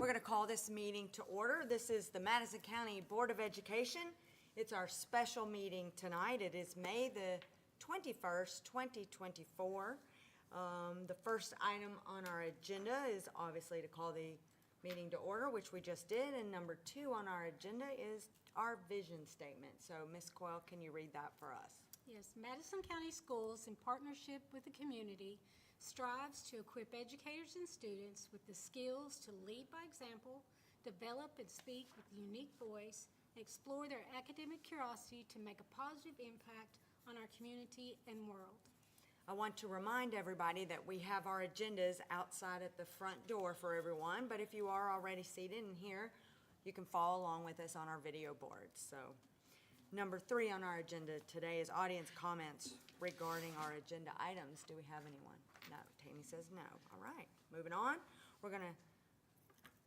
going to call this meeting to order. This is the Madison County Board of Education. It's our special meeting tonight. It is May the 21st, 2024. The first item on our agenda is obviously to call the meeting to order, which we just did, and number 2 on our agenda is our vision statement. So, Ms. Coyle, can you read that for us? Yes, Madison County Schools, in partnership with the community, strives to equip educators and students with the skills to lead by example, develop and speak with a unique voice, and explore their academic curiosity to make a positive impact on our community and world. I want to remind everybody that we have our agendas outside at the front door for everyone, but if you are already seated in here, you can follow along with us on our video boards. So, number 3 on our agenda today is audience comments regarding our agenda items. Do we have anyone? No. Tammy says no. All right. Moving on. We're going to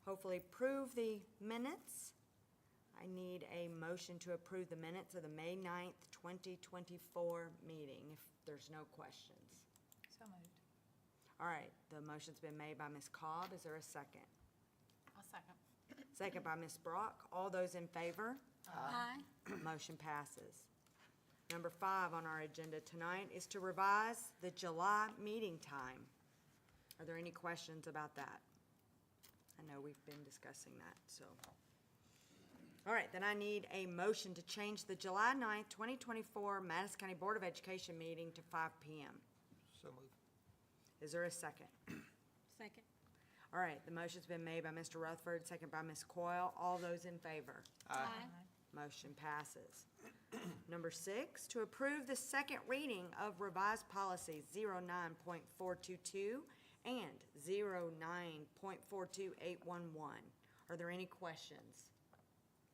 hopefully approve the minutes. I need a motion to approve the minutes of the May 9th, 2024 meeting, if there's no questions. So moved. All right. The motion's been made by Ms. Cobb. Is there a second? I'll second. Second by Ms. Brock. All those in favor? Aye. Motion passes. Number 5 on our agenda tonight is to revise the July meeting time. Are there any questions about that? I know we've been discussing that, so. All right, then I need a motion to change the July 9th, 2024 Madison County Board of Education meeting to 5 p.m. So moved. Is there a second? Second. All right, the motion's been made by Mr. Rutherford, second by Ms. Coyle. All those in favor? Aye. Motion passes. Number 6, to approve the second reading of revised policies 09.422 and 09.42811. Are there any questions?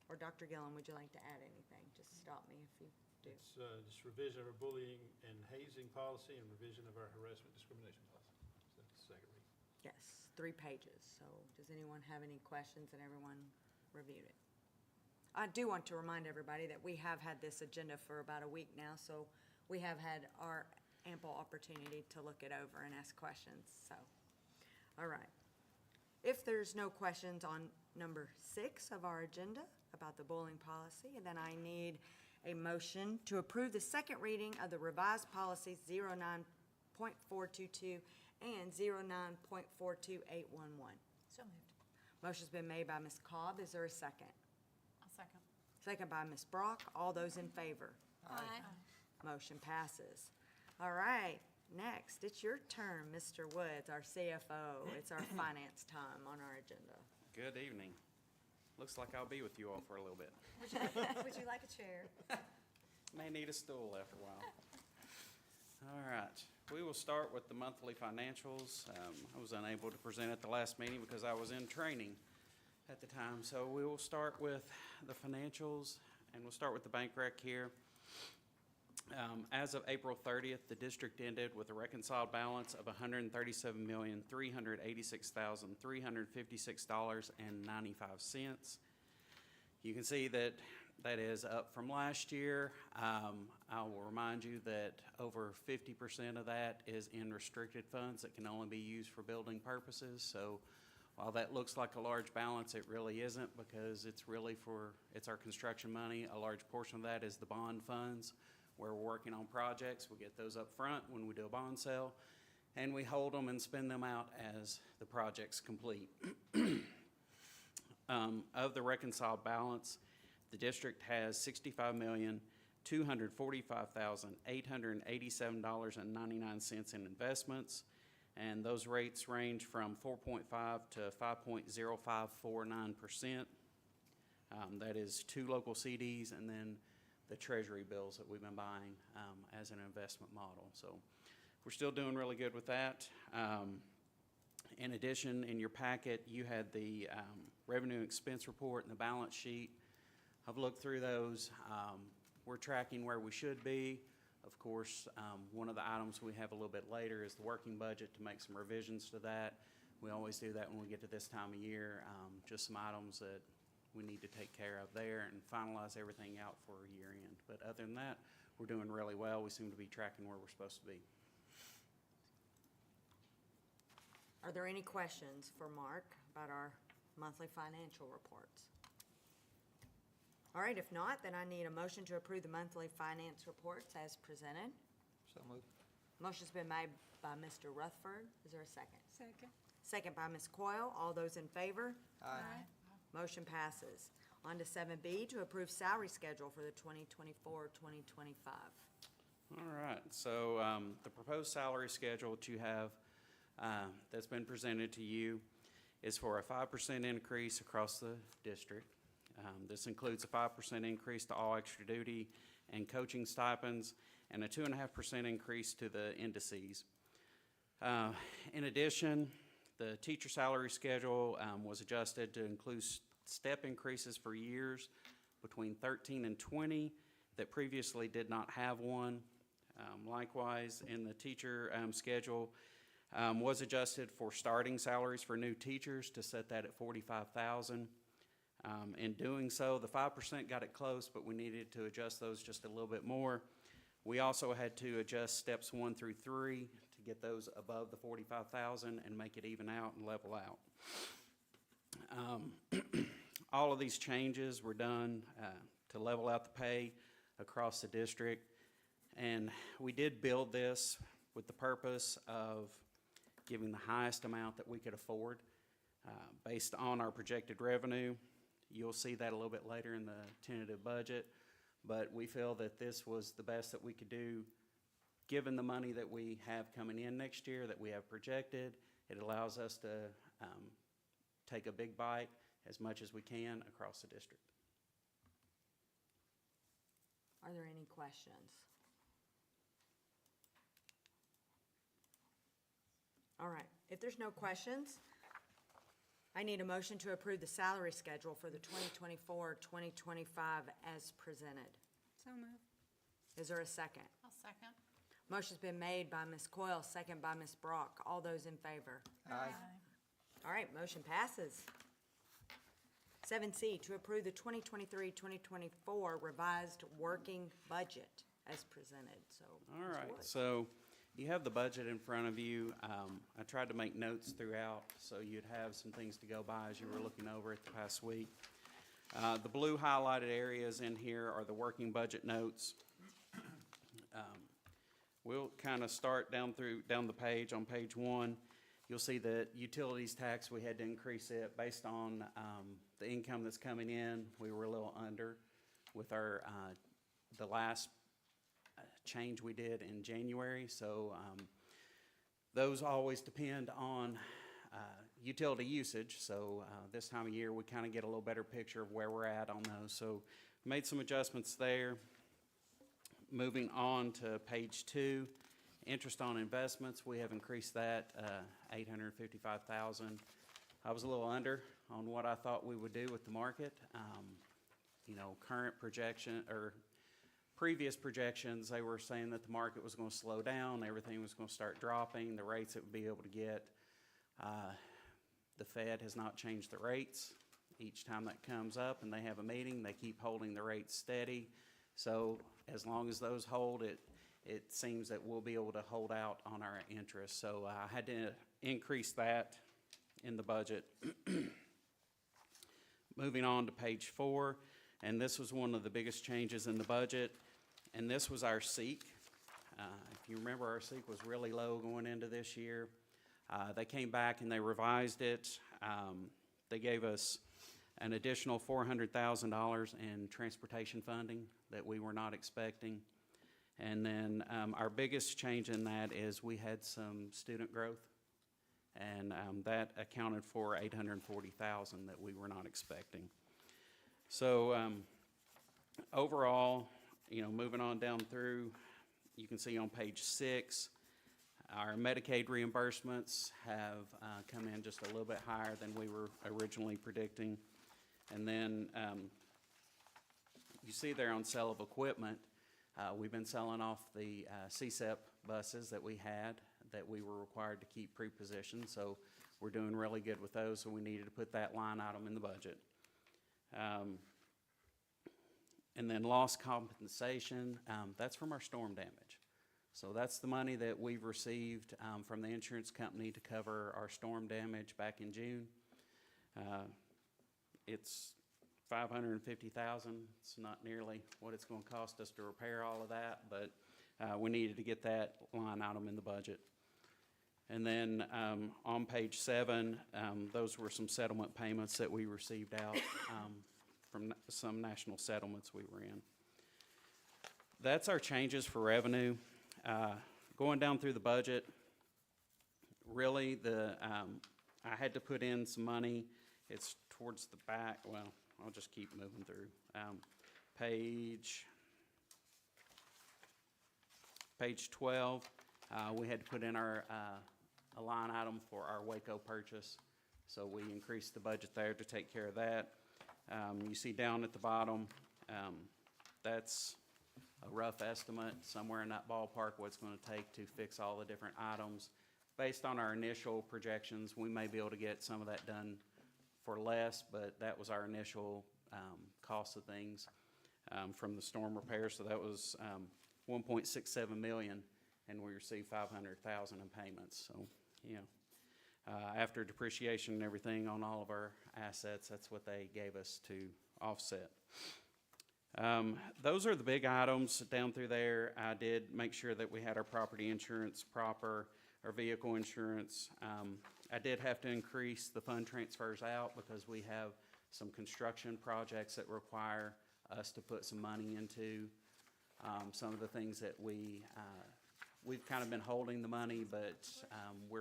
Or Dr. Gillen, would you like to add anything? Just stop me if you do. It's just revision of our bullying and hazing policy and revision of our harassment discrimination policy. So that's the second reading. Yes, 3 pages. So does anyone have any questions, and everyone reviewed it? I do want to remind everybody that we have had this agenda for about a week now, so we have had our ample opportunity to look it over and ask questions. So, all right. If there's no questions on number 6 of our agenda about the bullying policy, then I need a motion to approve the second reading of the revised policies 09.422 and 09.42811. So moved. Motion's been made by Ms. Cobb. Is there a second? I'll second. Second by Ms. Brock. All those in favor? Aye. Motion passes. All right, next, it's your turn, Mr. Woods, our CFO. It's our finance time on our agenda. Good evening. Looks like I'll be with you all for a little bit. Would you like a chair? May need a stool after a while. All right, we will start with the monthly financials. I was unable to present at the last meeting because I was in training at the time. So we will start with the financials, and we'll start with the bank rec here. As of April 30th, the district ended with a reconciled balance of $137,386,356.95. You can see that that is up from last year. I will remind you that over 50% of that is in restricted funds that can only be used for building purposes. So while that looks like a large balance, it really isn't, because it's our construction money. A large portion of that is the bond funds, where we're working on projects. We get those up front when we do a bond sale, and we hold them and spend them out as the project's complete. Of the reconciled balance, the district has $65,245,887.99 in investments, and those rates range from 4.5 to 5.0549%. That is 2 local CDs and then the treasury bills that we've been buying as an investment model. So we're still doing really good with that. In addition, in your packet, you had the revenue and expense report and the balance sheet. I've looked through those. We're tracking where we should be. Of course, one of the items we have a little bit later is the working budget, to make some revisions to that. We always do that when we get to this time of year, just some items that we need to take care of there and finalize everything out for year end. But other than that, we're doing really well. We seem to be tracking where we're supposed to be. Are there any questions for Mark about our monthly financial reports? All right, if not, then I need a motion to approve the monthly finance reports as presented. So moved. Motion's been made by Mr. Rutherford. Is there a second? Second. Second by Ms. Coyle. All those in favor? Aye. Motion passes. On to 7B, to approve salary schedule for the 2024-2025. All right, so the proposed salary schedule that you have that's been presented to you is for a 5% increase across the district. This includes a 5% increase to all extra duty and coaching stipends and a 2.5% increase to the indices. In addition, the teacher salary schedule was adjusted to include step increases for years between 13 and 20 that previously did not have one. Likewise, in the teacher schedule was adjusted for starting salaries for new teachers to set that at $45,000. In doing so, the 5% got it close, but we needed to adjust those just a little bit more. We also had to adjust steps 1 through 3 to get those above the $45,000 and make it even out and level out. All of these changes were done to level out the pay across the district, and we did build this with the purpose of giving the highest amount that we could afford based on our projected revenue. You'll see that a little bit later in the tentative budget, but we feel that this was the best that we could do given the money that we have coming in next year that we have projected. It allows us to take a big bite as much as we can across the district. Are there any questions? All right, if there's no questions, I need a motion to approve the salary schedule for the 2024-2025 as presented. So moved. Is there a second? I'll second. Motion's been made by Ms. Coyle, second by Ms. Brock. All those in favor? Aye. All right, motion passes. 7C, to approve the 2023-2024 revised working budget as presented, so. All Ms. right, Wood. so you have the budget in front of you. I tried to make notes throughout so you'd have some things to go by as you were looking over it the past week. The blue highlighted areas in here are the working budget notes. We'll kind of start down the page. On page 1, you'll see that utilities tax, we had to increase it based on the income that's coming in. We were a little under with our the last change we did in January. So those always depend on utility usage. So this time of year, we kind of get a little better picture of where we're at on those. So made some adjustments there. Moving on to page 2, interest on investments, we have increased that $855,000. I was a little under on what I thought we would do with the market. Current projection or previous projections, they were saying that the market was going to slow down, everything was going to start dropping, the rates it would be able to get. The Fed has not changed the rates. Each time that comes up and they have a meeting, they keep holding the rates steady. So as long as those hold, it seems that we'll be able to hold out on our interest. So I had to increase that in the budget. Moving on to page 4, and this was one of the biggest changes in the budget, and this was our SEEK. If you remember, our SEEK was really low going into this year. They came back and they revised it. They gave us an additional $400,000 in transportation funding that we were not expecting. And then our biggest change in that is we had some student growth, and that accounted for $840,000 that we were not expecting. So overall, moving on down through, you can see on page 6, our Medicaid reimbursements have come in just a little bit higher than we were originally predicting. And then you see there on sale of equipment, we've been selling off the CSEP buses that we had that we were required to keep pre-positioned. So we're doing really good with those, so we needed to put that line item in the budget. And then loss compensation, that's from our storm damage. So that's the money that we've received from the insurance company to cover our storm damage back in June. it's $550,000. It's not nearly what it's going to cost us to repair all of that, but we needed to get that line item in the budget. And then on page 7, those were some settlement payments that we received out from some national settlements we were in. That's our changes for revenue. Going down through the budget, really I had to put in some money. It's towards the back. Well, I'll just keep moving through. Page 12, we had to put in a line item for our Waco purchase. So we increased the budget there to take care of that. You see down at the bottom, that's a rough estimate, somewhere in that ballpark, what it's going to take to fix all the different items. Based on our initial projections, we may be able to get some of that done for less, but that was our initial cost of things from the storm repair. So that was $1.67 million, and we received $500,000 in payments. So, after depreciation and everything on all of our assets, that's what they gave us to offset. Those are the big items down through there. I did make sure that we had our property insurance proper, our vehicle insurance. I did have to increase the fund transfers out because we have some construction projects that require us to put some money into. Some of the things that we've kind of been holding the money, but we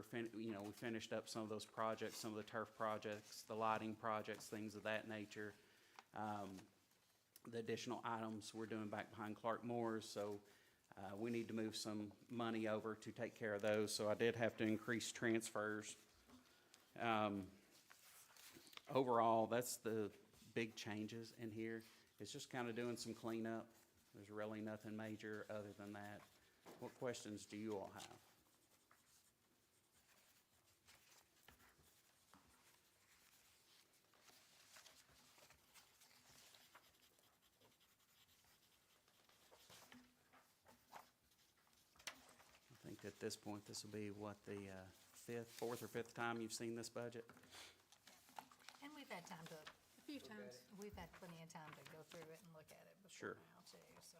finished up some of those projects, some of the turf projects, the lighting projects, things of that nature. The additional items we're doing back behind Clark Moore's, so we need to move some money over to take care of those. So I did have to increase transfers. Overall, that's the big changes in here. It's just kind of doing some cleanup. There's really nothing major other than that. What questions do you all have? I think at this point, this will be what, the fourth or fifth time you've seen this budget? And we've had time to, A few times. we've had plenty of time to go through it and look at it Sure. before now too, so.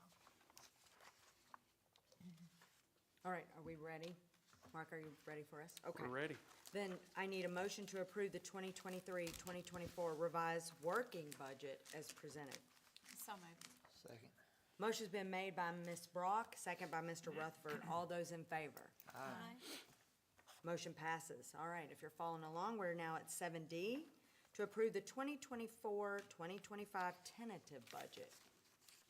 All right, are we ready? Mark, are you ready for us? Okay. We're ready. Then I need a motion to approve the 2023-2024 revised working budget as presented. So moved. Second. Motion's been made by Ms. Brock, second by Mr. Rutherford. All those in favor? Aye. Motion passes. All right, if you're following along, we're now at 7D, to approve the 2024-2025 tentative budget.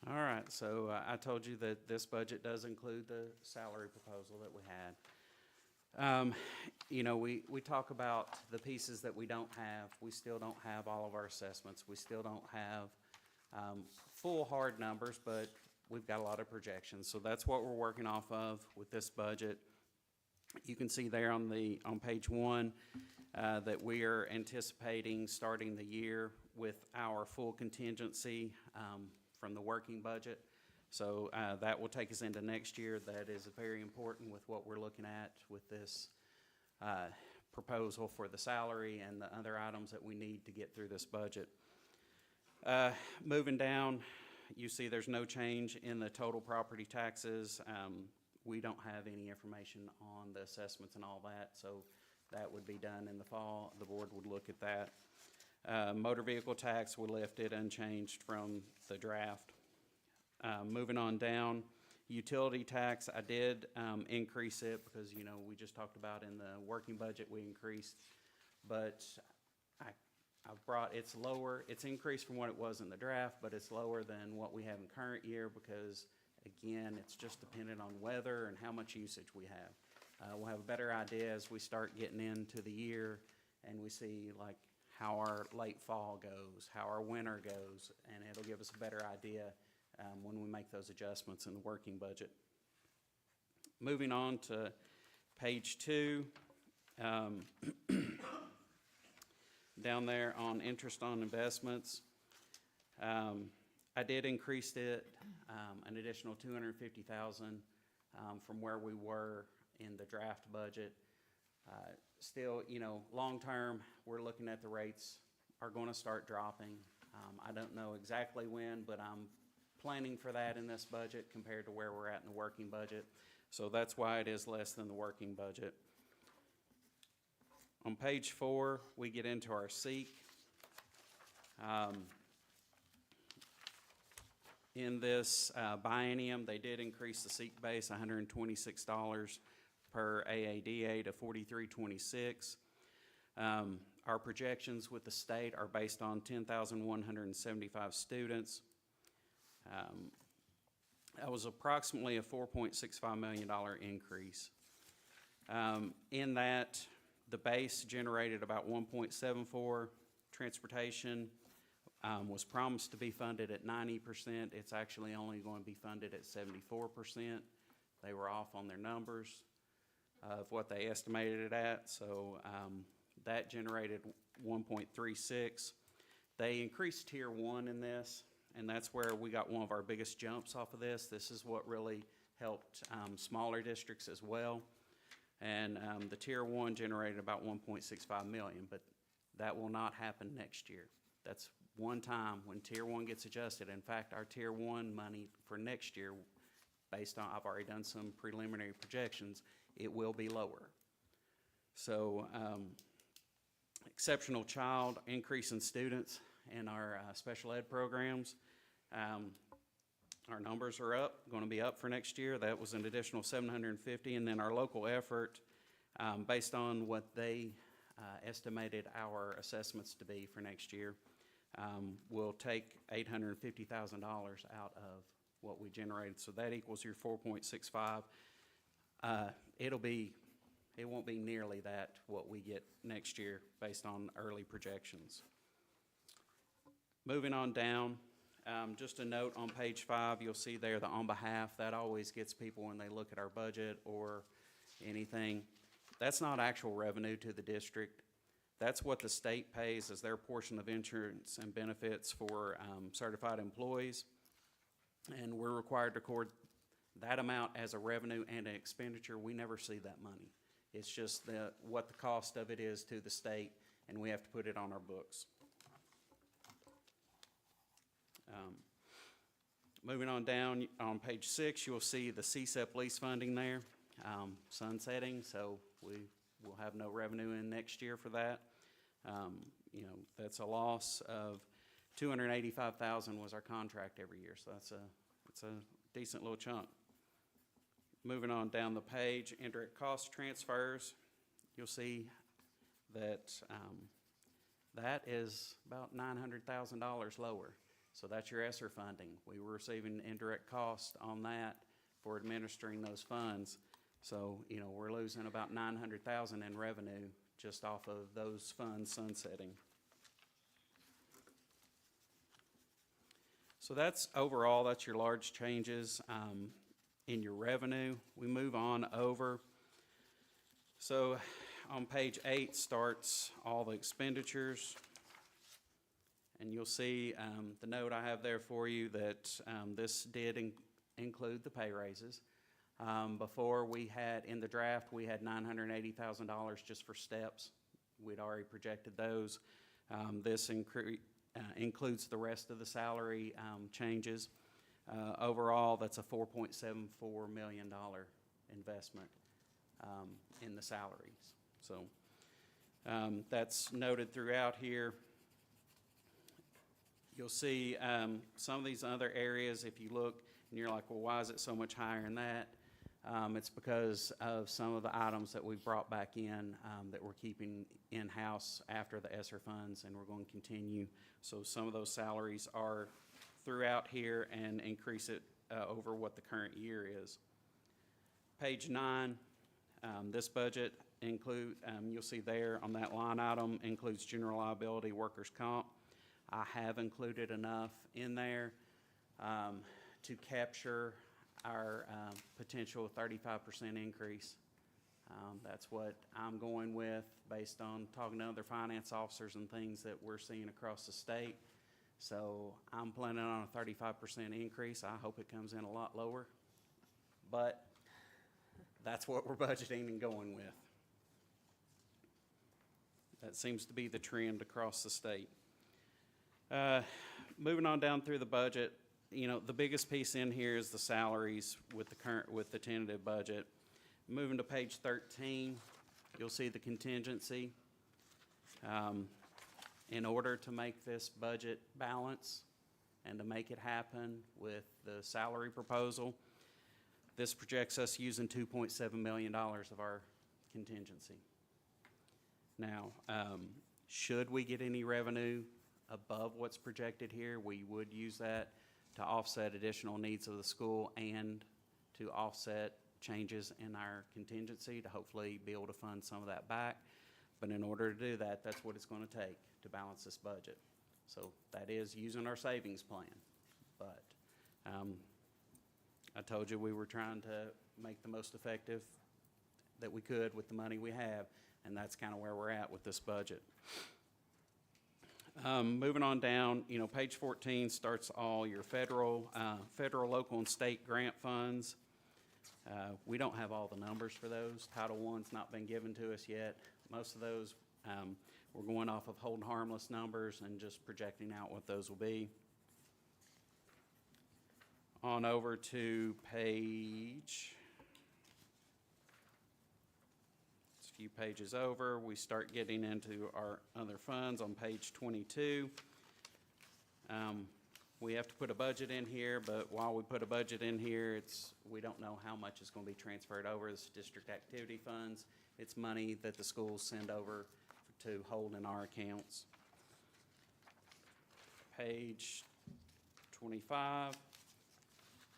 All right, so I told you that this budget does include the salary proposal that we had. We talk about the pieces that we don't have. We still don't have all of our assessments. We still don't have full hard numbers, but we've got a lot of projections. So that's what we're working off of with this budget. You can see there on page 1 that we are anticipating starting the year with our full contingency from the working budget. So that will take us into next year. That is very important with what we're looking at with this proposal for the salary and the other items that we need to get through this budget. Moving down, you see there's no change in the total property taxes. We don't have any information on the assessments and all that, so that would be done in the fall. The board would look at that. Motor vehicle tax, we left it unchanged from the draft. Moving on down, utility tax, I did increase it because, we just talked about in the working budget we increased, but I've brought, it's lower, it's increased from what it was in the draft, but it's lower than what we have in current year because, again, it's just dependent on weather and how much usage we have. We'll have a better idea as we start getting into the year and we see like how our late fall goes, how our winter goes, and it'll give us a better idea when we make those adjustments in the working budget. Moving on to page 2, down there on interest on investments, I did increase it an additional $250,000 from where we were in the draft budget. Still, long term, we're looking at the rates are going to start dropping. I don't know exactly when, but I'm planning for that in this budget compared to where we're at in the working budget. So that's why it is less than the working budget. On page 4, we get into our SEEK. In this biennium, they did increase the SEEK base $126 per AADA to $43.26. Our projections with the state are based on 10,175 students. That was approximately a $4.65 million increase. In that, the base generated about 1.74. Transportation was promised to be funded at 90%. It's actually only going to be funded at 74%. They were off on their numbers of what they estimated it at, so that generated 1.36. They increased Tier 1 in this, and that's where we got one of our biggest jumps off of this. This is what really helped smaller districts as well. And the Tier 1 generated about 1.65 million, but that will not happen next year. That's one time when Tier 1 gets adjusted. In fact, our Tier 1 money for next year, based on, I've already done some preliminary projections, it will be lower. So exceptional child, increase in students in our special ed programs. Our numbers are up, going to be up for next year. That was an additional 750. And then our local effort, based on what they estimated our assessments to be for next year, will take $850,000 out of what we generated. So that equals your 4.65. It won't be nearly that what we get next year based on early projections. Moving on down, just a note on page 5, you'll see there the on behalf. That always gets people when they look at our budget or anything. That's not actual revenue to the district. That's what the state pays as their portion of insurance and benefits for certified employees. And we're required to record that amount as a revenue and an expenditure. We never see that money. It's just what the cost of it is to the state, and we have to put it on our books. Moving on down, on page 6, you'll see the CSEP lease funding there, sunsetting, so we will have no revenue in next year for that. That's a loss of $285,000 was our contract every year, so that's a decent little chunk. Moving on down the page, indirect cost transfers, you'll see that that is about $900,000 lower. So that's your ESSER funding. We were receiving indirect cost on that for administering those funds. So, we're losing about $900,000 in revenue just off of those funds sunsetting. So that's overall, that's your large changes in your revenue. We move on over. So on page 8 starts all the expenditures. And you'll see the note I have there for you that this did include the pay raises. Before we had, in the draft, we had $980,000 just for steps. We'd already projected those. This includes the rest of the salary changes. Overall, that's a $4.74 million investment in the salaries. So that's noted throughout here. You'll see some of these other areas, if you look, and you're like, well, why is it so much higher than that? It's because of some of the items that we've brought back in that we're keeping in-house after the ESSER funds, and we're going to continue. So some of those salaries are throughout here and increase it over what the current year is. Page 9, this budget you'll see there on that line item, includes general liability, workers' comp. I have included enough in there to capture our potential 35% increase. That's what I'm going with based on talking to other finance officers and things that we're seeing across the state. So I'm planning on a 35% increase. I hope it comes in a lot lower, but that's what we're budgeting and going with. That seems to be the trend across the state. Moving on down through the budget, you know, the biggest piece in here is the salaries with the tentative budget. Moving to page 13, you'll see the contingency. In order to make this budget balance and to make it happen with the salary proposal, this projects us using $2.7 million of our contingency. Now, should we get any revenue above what's projected here, we would use that to offset additional needs of the school and to offset changes in our contingency to hopefully be able to fund some of that back. But in order to do that, that's what it's going to take to balance this budget. So that is using our savings plan. But I told you we were trying to make the most effective that we could with the money we have, and that's kind of where we're at with this budget. Moving on down, you know, page 14 starts all your federal, local, and state grant funds. We don't have all the numbers for those. Title I's not been given to us yet. Most of those, we're going off of hold harmless numbers and just projecting out what those will be. On over to page, it's a few pages over, we start getting into our other funds on page 22. We have to put a budget in here, but while we put a budget in here, we don't know how much is going to be transferred over. It's district activity funds. It's money that the schools send over to hold in our accounts. Page 25,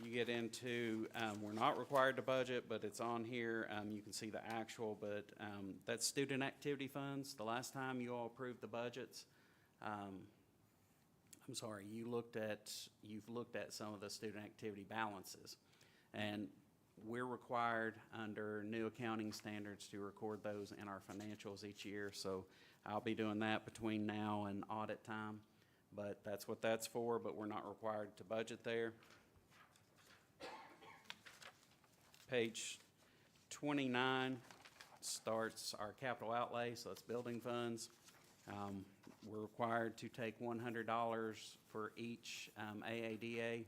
you get into, we're not required to budget, but it's on here. You can see the actual, but that's student activity funds. The last time you all approved the budgets, I'm sorry, you've looked at some of the student activity balances. And we're required under new accounting standards to record those in our financials each year. So I'll be doing that between now and audit time. But that's what that's for, but we're not required to budget there. Page 29 starts our capital outlay, so it's building funds. We're required to take $100 for each AADA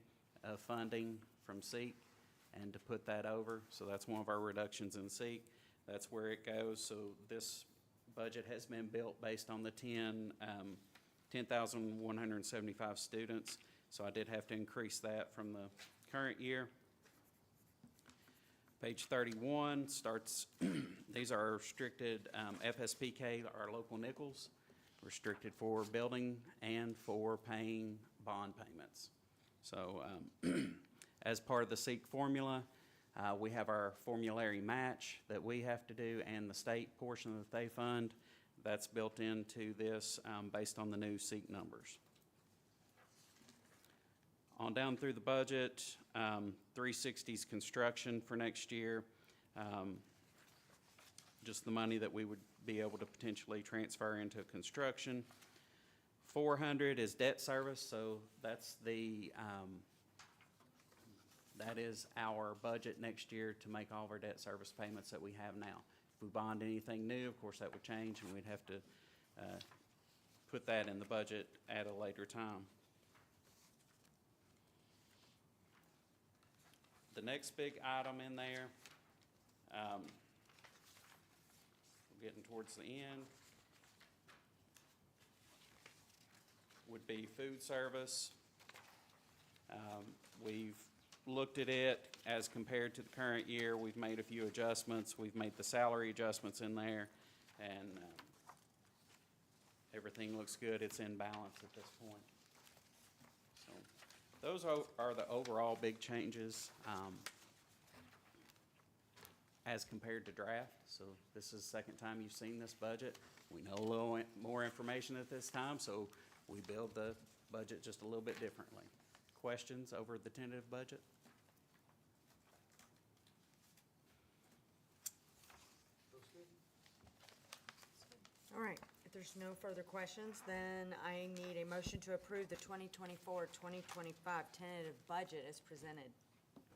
funding from SEEK and to put that over. So that's one of our reductions in SEEK. That's where it goes. So this budget has been built based on the 10,175 students. So I did have to increase that from the current year. Page 31 starts, these are restricted FSPK, our local nickels, restricted for building and for paying bond payments. So as part of the SEEK formula, we have our formulary match that we have to do and the state portion that they fund. That's built into this based on the new SEEK numbers. On down through the budget, 360's construction for next year. Just the money that we would be able to potentially transfer into construction. 400 is debt service, so that's that is our budget next year to make all of our debt service payments that we have now. If we bond anything new, of course, that would change, and we'd have to put that in the budget at a later time. The next big item in there, we're getting towards the end, would be food service. We've looked at it as compared to the current year. We've made a few adjustments. We've made the salary adjustments in there, and everything looks good. It's in balance at this point. So those are the overall big changes as compared to draft. So this is the second time you've seen this budget. We know a little more information at this time, so we build the budget just a little bit differently. Questions over the tentative budget? All right, if there's no further questions, then I need a motion to approve the 2024-2025 tentative budget as presented.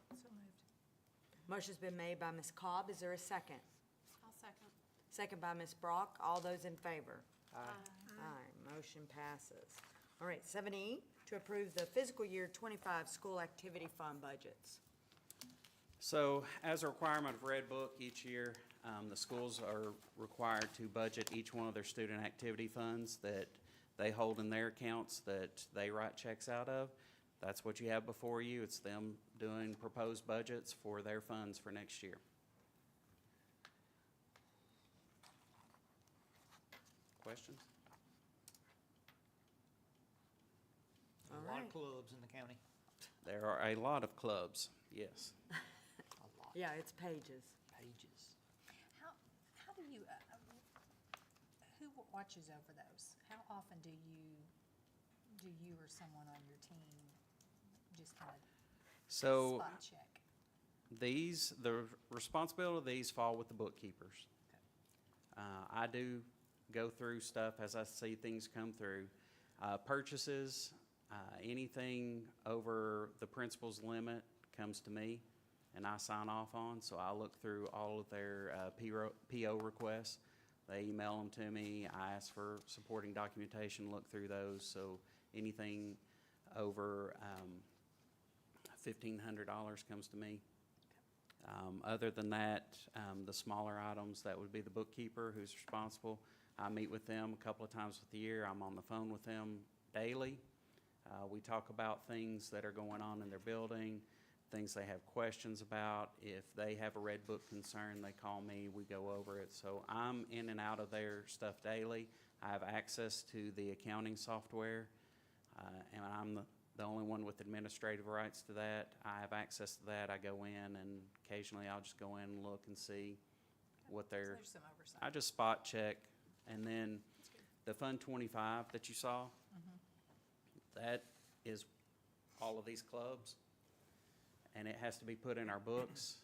So moved. Motion's been made by Ms. Cobb. Is there a second? I'll second. Second by Ms. Brock. All those in favor? Aye. Aye. Motion passes. All right, 7E, to approve the fiscal year 25 school activity fund budgets. So as a requirement of Red Book, each year, the schools are required to budget each one of their student activity funds that they hold in their accounts that they write checks out of. That's what you have before you. It's them doing proposed budgets for their funds for next year. Questions? All A lot right. of clubs in the county. There are a lot of clubs, yes. A lot. Yeah, it's pages. Pages. How do you, who watches over those? How often do you or someone on your team just kind of So spot check? the responsibility of these fall with the bookkeepers. I do go through stuff as I see things come through. Purchases, anything over the principal's limit comes to me, and I sign off on, so I look through all of their PO requests. They email them to me. I ask for supporting documentation, look through those, so anything over $1,500 comes to me. Other than that, the smaller items, that would be the bookkeeper who's responsible. I meet with them a couple of times with the year. I'm on the phone with them daily. We talk about things that are going on in their building, things they have questions about. If they have a Red Book concern, they call me, we go over it. So I'm in and out of their stuff daily. I have access to the accounting software, and I'm the only one with administrative rights to that. I have access to that. I go in, and occasionally I'll just go in and look and see what So they're, there's some oversight. I just spot check. And then the Fund 25 that you saw, that is all of these clubs, and it has to be put in our books.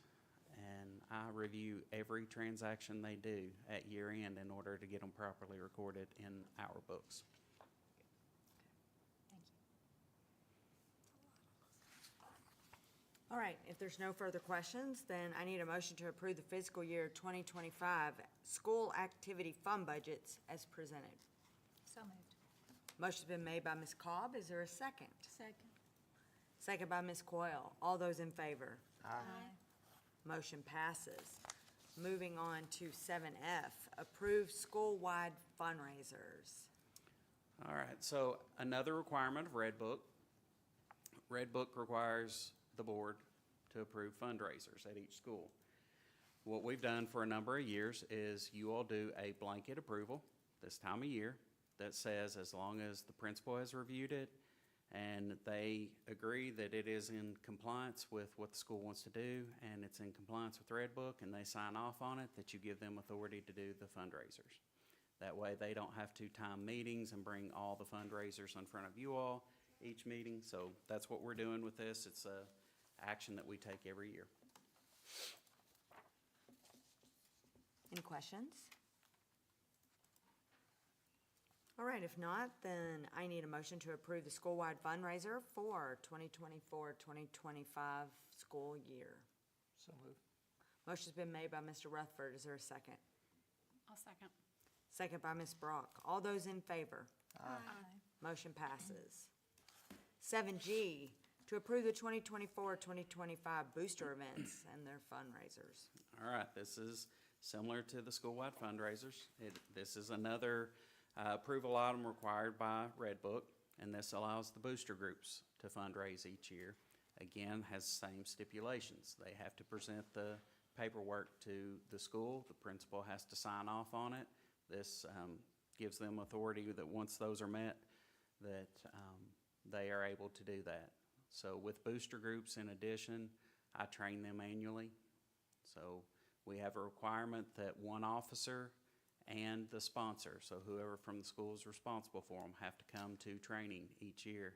And I review every transaction they do at year end in order to get them properly recorded in our books. Thank you. All right, if there's no further questions, then I need a motion to approve the fiscal year 2025 school activity fund budgets as presented. So moved. Motion's been made by Ms. Cobb. Is there a second? Second. Second by Ms. Coyle. All those in favor? Aye. Motion passes. Moving on to 7F, approve school-wide fundraisers. All right, so another requirement of Red Book. Red Book requires the board to approve fundraisers at each school. What we've done for a number of years is you all do a blanket approval this time of year that says as long as the principal has reviewed it and they agree that it is in compliance with what the school wants to do and it's in compliance with Red Book and they sign off on it, that you give them authority to do the fundraisers. That way they don't have to time meetings and bring all the fundraisers in front of you all each meeting. So that's what we're doing with this. It's a action that we take every year. Any questions? All right, if not, then I need a motion to approve the school-wide fundraiser for 2024-2025 school year. So moved. Motion's been made by Mr. Rutherford. Is there a second? I'll second. Second by Ms. Brock. All those in favor? Aye. Motion passes. 7G, to approve the 2024-2025 booster events and their fundraisers. All right, this is similar to the school-wide fundraisers. This is another approval item required by Red Book, and this allows the booster groups to fundraise each year. Again, has the same stipulations. They have to present the paperwork to the school. The principal has to sign off on it. This gives them authority that once those are met, that they are able to do that. So with booster groups in addition, I train them annually. So we have a requirement that one officer and the sponsor, so whoever from the school is responsible for them, have to come to training each year.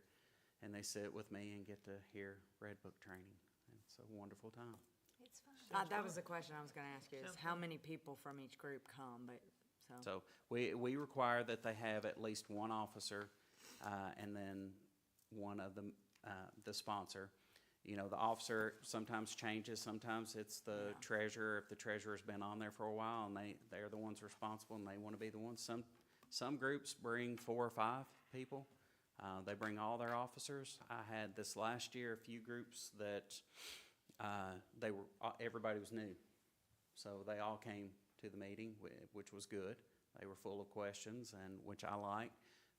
And they sit with me and get to hear Red Book training. It's a wonderful time. It's fine. That was the question I was going to ask you, is how many people from each group come, but, So we require that they have at least one officer and then one of the sponsor. You know, the officer sometimes changes. Sometimes it's the treasurer, if the treasurer's been on there for a while and they're the ones responsible and they want to be the ones. Some groups bring 4 or 5 people. They bring all their officers. I had this last year a few groups that everybody was new. So they all came to the meeting, which was good. They were full of questions, and which I like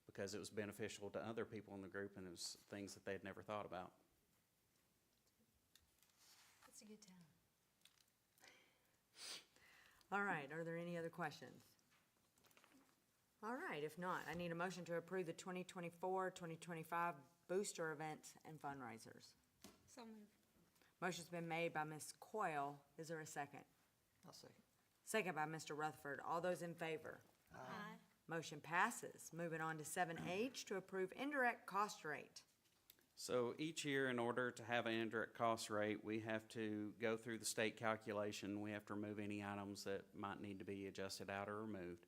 because it was beneficial to other people in the group, and it was things that they'd never thought about. That's a good time. All right, are there any other questions? All right, if not, I need a motion to approve the 2024-2025 booster events and fundraisers. So moved. Motion's been made by Ms. Coyle. Is there a second? I'll second. Second by Mr. Rutherford. All those in favor? Aye. Motion passes. Moving on to 7H, to approve indirect cost rate. So each year, in order to have an indirect cost rate, we have to go through the state calculation. We have to remove any items that might need to be adjusted out or removed.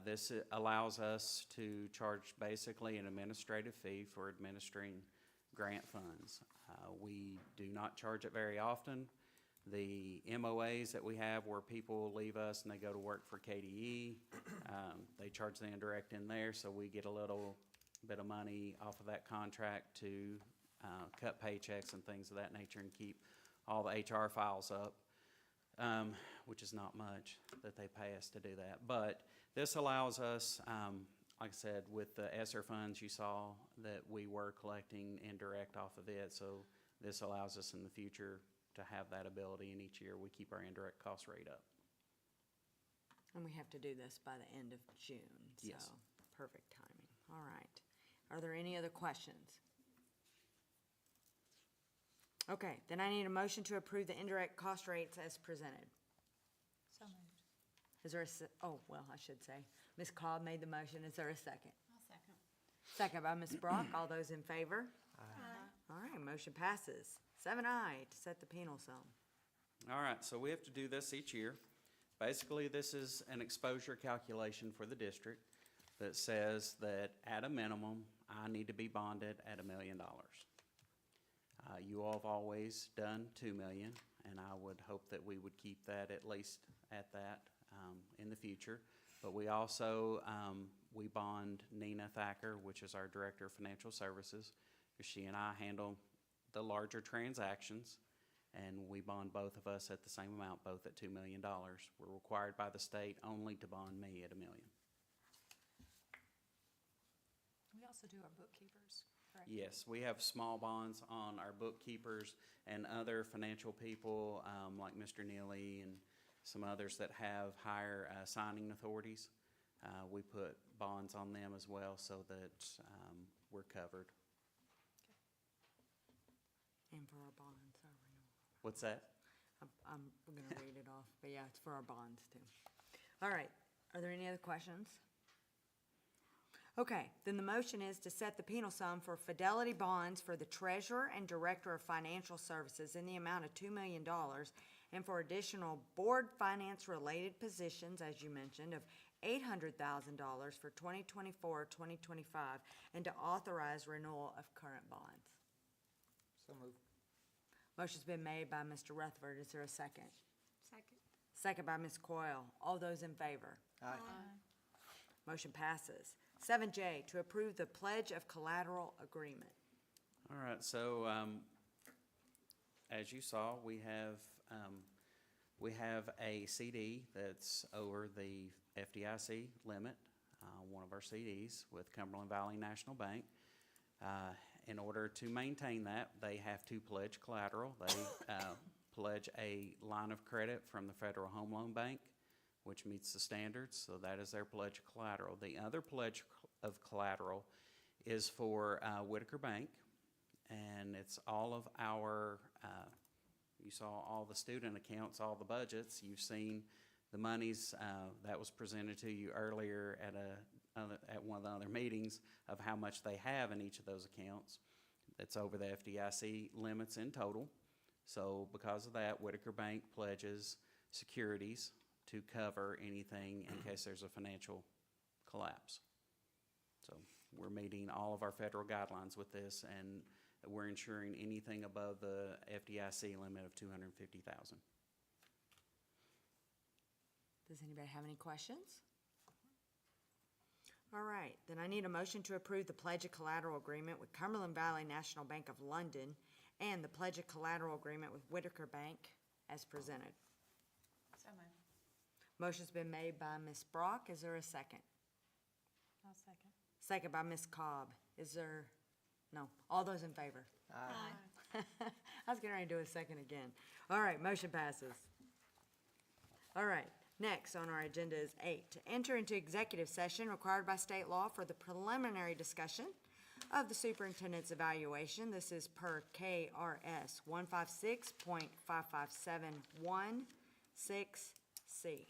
This allows us to charge basically an administrative fee for administering grant funds. We do not charge it very often. The MOAs that we have where people leave us and they go to work for KDE, they charge the indirect in there, so we get a little bit of money off of that contract to cut paychecks and things of that nature and keep all the HR files up, which is not much that they pay us to do that. But this allows us, like I said, with the ESSER funds, you saw that we were collecting indirect off of it, so this allows us in the future to have that ability, and each year we keep our indirect cost rate up. And we have to do this by the end of June, so Yes. perfect timing. All right. Are there any other questions? Okay, then I need a motion to approve the indirect cost rates as presented. So moved. Is there I should say, Ms. Cobb made the motion. Is there a second? I'll second. Second by Ms. Brock. All those in favor? Aye. All right, motion passes. 7I, to set the penal sum. All right, so we have to do this each year. Basically, this is an exposure calculation for the district that says that at a minimum, I need to be bonded at $1 million. You all have always done $2 million, and I would hope that we would keep that at least at that in the future. But we also, we bond Nina Thacker, which is our Director of Financial Services, because she and I handle the larger transactions, and we bond both of us at the same amount, both at $2 million. We're required by the state only to bond me at $1 million. We also do our bookkeepers, correct? Yes, we have small bonds on our bookkeepers and other financial people, like Mr. Neely and some others that have higher signing authorities. We put bonds on them as well so that we're covered. And for our bonds, our renewal. What's that? I'm going to read it off, but yeah, it's for our bonds too. All right, are there any other questions? Okay, then the motion is to set the penal sum for fidelity bonds for the Treasurer and Director of Financial Services in the amount of $2 million, and for additional board finance-related positions, as you mentioned, of $800,000 for 2024-2025, and to authorize renewal of current bonds. So moved. Motion's been made by Mr. Rutherford. Is there a second? Second. Second by Ms. Coyle. All those in favor? Aye. Motion passes. 7J, to approve the Pledge of Collateral Agreement. All right, so as you saw, we have a CD that's over the FDIC limit, one of our CDs with Cumberland Valley National Bank. In order to maintain that, they have to pledge collateral. They pledge a line of credit from the Federal Home Loan Bank, which meets the standards, so that is their pledge of collateral. The other pledge of collateral is for Whitaker Bank, and it's all of our, you saw all the student accounts, all the budgets. You've seen the monies that was presented to you earlier at one of the other meetings of how much they have in each of those accounts. It's over the FDIC limits in total. So because of that, Whitaker Bank pledges securities to cover anything in case there's a financial collapse. So we're meeting all of our federal guidelines with this, and we're insuring anything above the FDIC limit of $250,000. Does anybody have any questions? All right, then I need a motion to approve the pledge of collateral agreement with Cumberland Valley National Bank of London and the pledge of collateral agreement with Whitaker Bank as presented. So moved. Motion's been made by Ms. Brock. Is there a second? I'll second. Second by Ms. Cobb. Is there, no, all those in favor? Aye. I was getting ready to do a second again. All right, motion passes. All right, next on our agenda is 8, to enter into executive session required by state law for the preliminary discussion of the superintendent's evaluation. This is per KRS 156.5571-6C.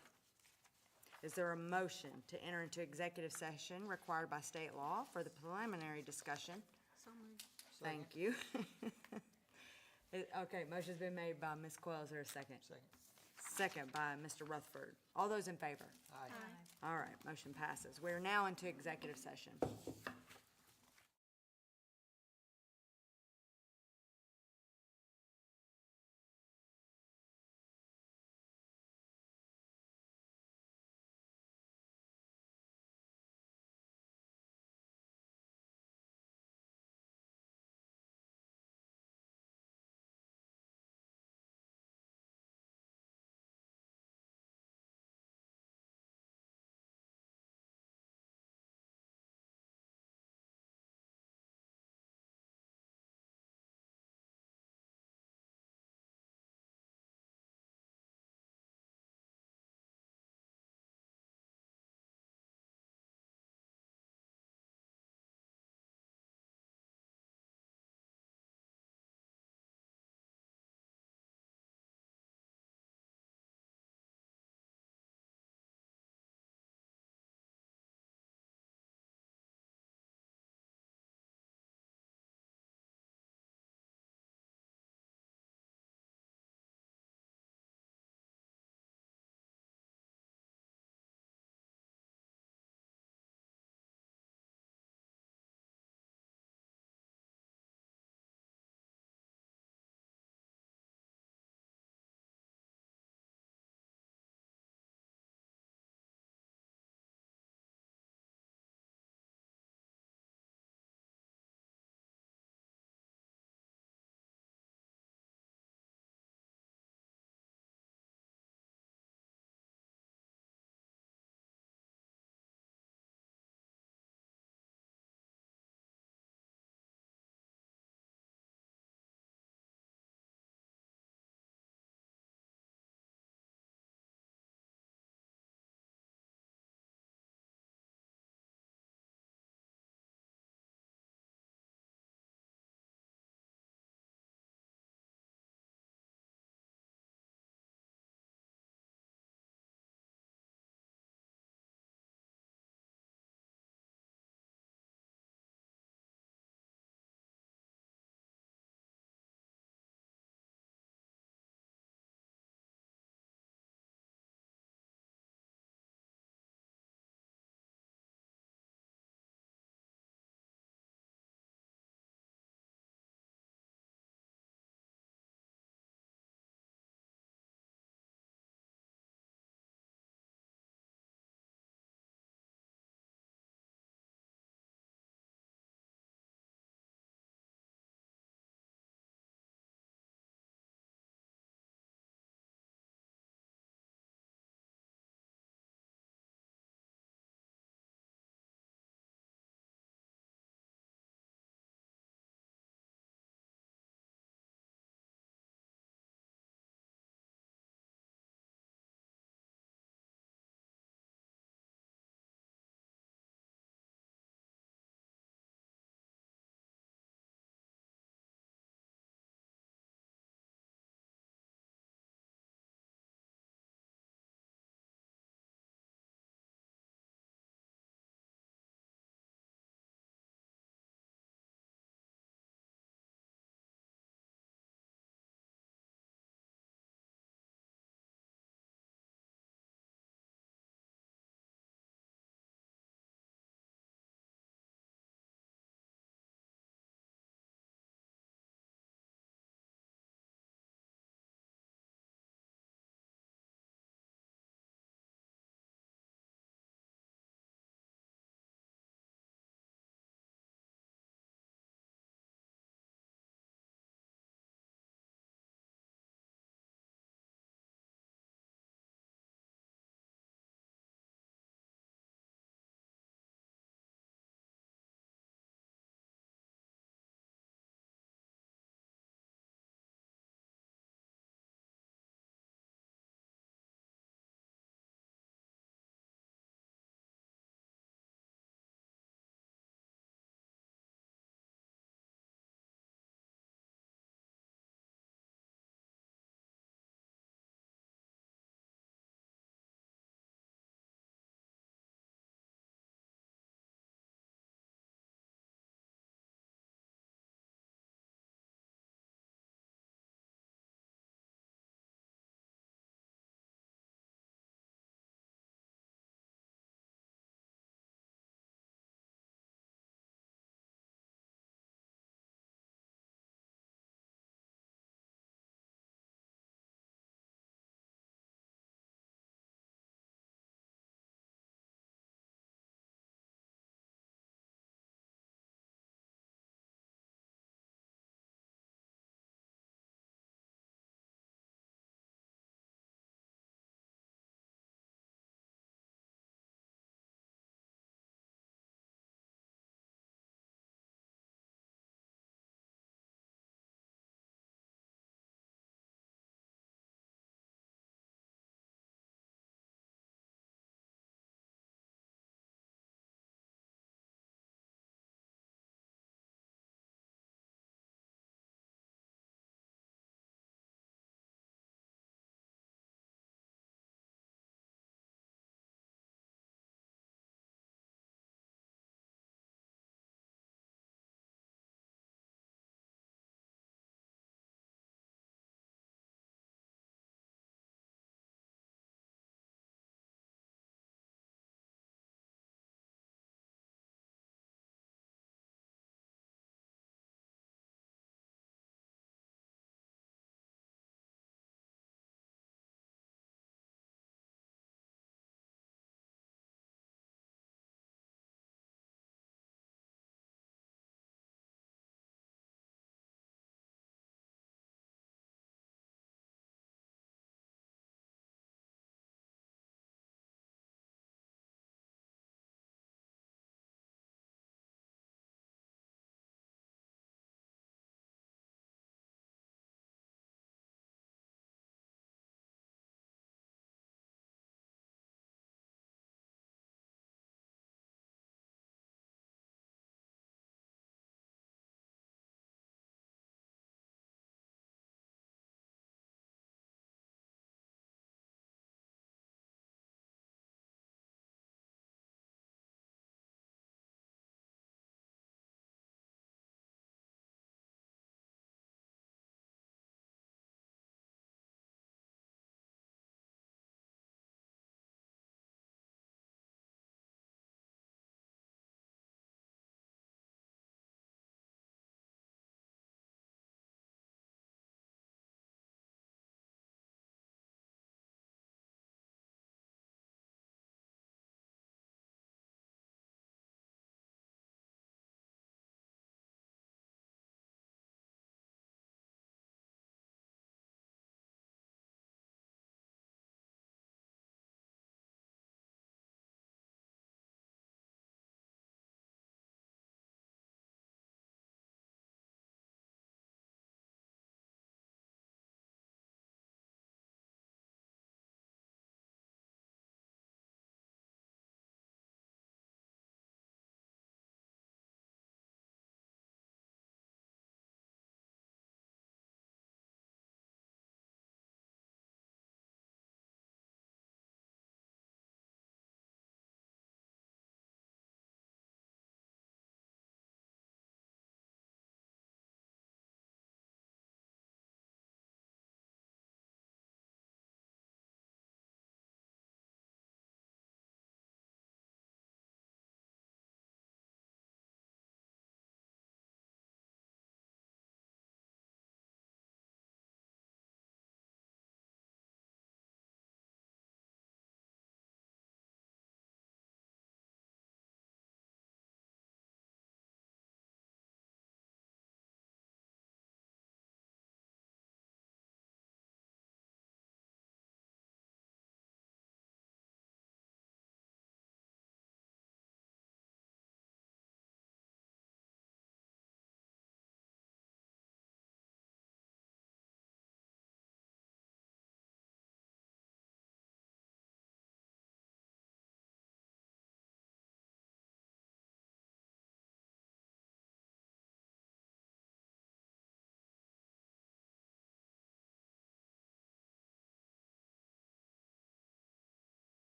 Is there a motion to enter into executive session required by state law for the preliminary discussion? So moved. Thank you. Okay, motion's been made by Ms. Quell. Is there a second? Second. Second by Mr. Rutherford. All those in favor? Aye. All right, motion passes. We are now into executive session.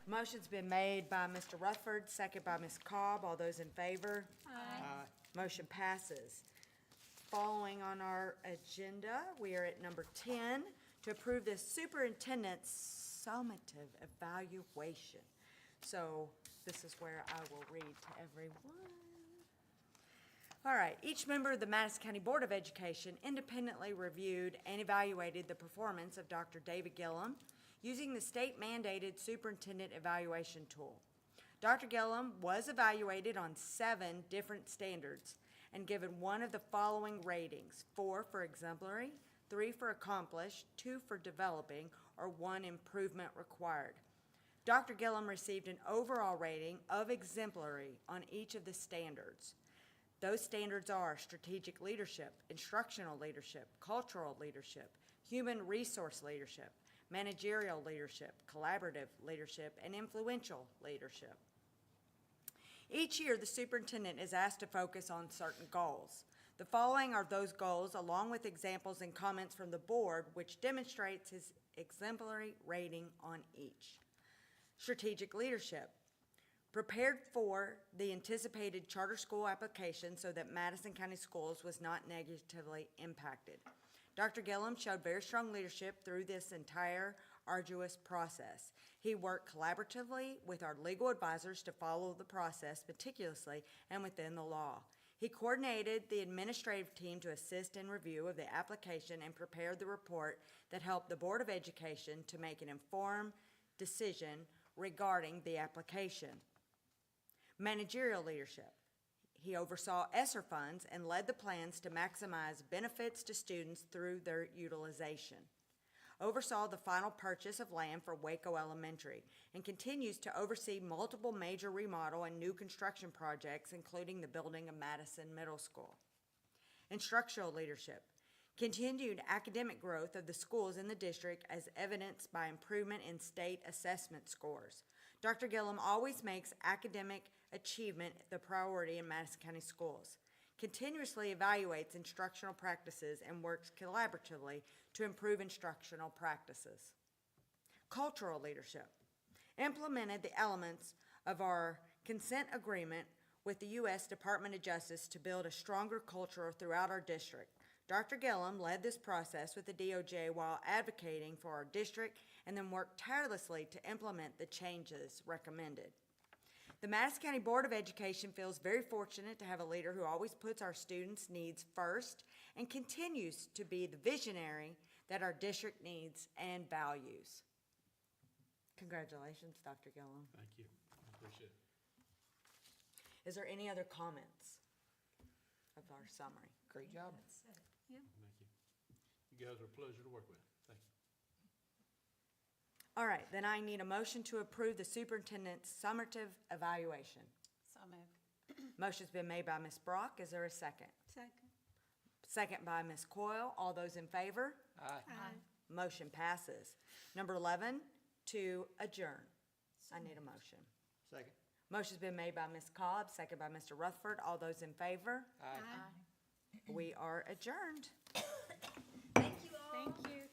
Motion's been made by Mr. Rutherford, second by Ms. Cobb. All those in favor? Aye. Motion passes. Following on our agenda, we are at number 10, to approve the superintendent's summative evaluation. So this is where I will read to everyone. All right, each member of the Madison County Board of Education independently reviewed and evaluated the performance of Dr. David Gillum using the state-mandated superintendent evaluation tool. Dr. Gillum was evaluated on 7 different standards and given one of the following ratings: 4 for exemplary, 3 for accomplished, 2 for developing, or 1 improvement required. Dr. Gillum received an overall rating of exemplary on each of the standards. Those standards are strategic leadership, instructional leadership, cultural leadership, human resource leadership, managerial leadership, collaborative leadership, and influential leadership. Each year, the superintendent is asked to focus on certain goals. The following are those goals, along with examples and comments from the board, which demonstrates his exemplary rating on each. Strategic leadership. Prepared for the anticipated charter school application so that Madison County Schools was not negatively impacted. Dr. Gillum showed very strong leadership through this entire arduous process. He worked collaboratively with our legal advisors to follow the process meticulously and within the law. He coordinated the administrative team to assist in review of the application and prepared the report that helped the Board of Education to make an informed decision regarding the application. Managerial leadership. He oversaw ESSER funds and led the plans to maximize benefits to students through their utilization. Oversaw the final purchase of land for Waco Elementary and continues to oversee multiple major remodel and new construction projects, including the building of Madison Middle School. Instructional leadership. Continued academic growth of the schools in the district as evidenced by improvement in state assessment scores. Dr. Gillum always makes academic achievement the priority in Madison County Schools, continuously evaluates instructional practices, and works collaboratively to improve instructional practices. Cultural leadership. Implemented the elements of our consent agreement with the U.S. Department of Justice to build a stronger culture throughout our district. Dr. Gillum led this process with the DOJ while advocating for our district and then worked tirelessly to implement the changes recommended. The Madison County Board of Education feels very fortunate to have a leader who always puts our students' needs first and continues to be the visionary that our district needs and values. Congratulations, Dr. Gillum. Thank you. I appreciate it. Is there any other comments of our summary? Great job. Thank you. You guys are a pleasure to work with. Thank you. All right, then I need a motion to approve the superintendent's summative evaluation. So moved. Motion's been made by Ms. Brock. Is there a second? Second. Second by Ms. Coyle. All those in favor? Aye. Aye. Motion passes. Number 11, to adjourn. I need a motion. Second. Motion's been made by Ms. Cobb, second by Mr. Rutherford. All those in favor? Aye. Aye. We are adjourned. Thank you.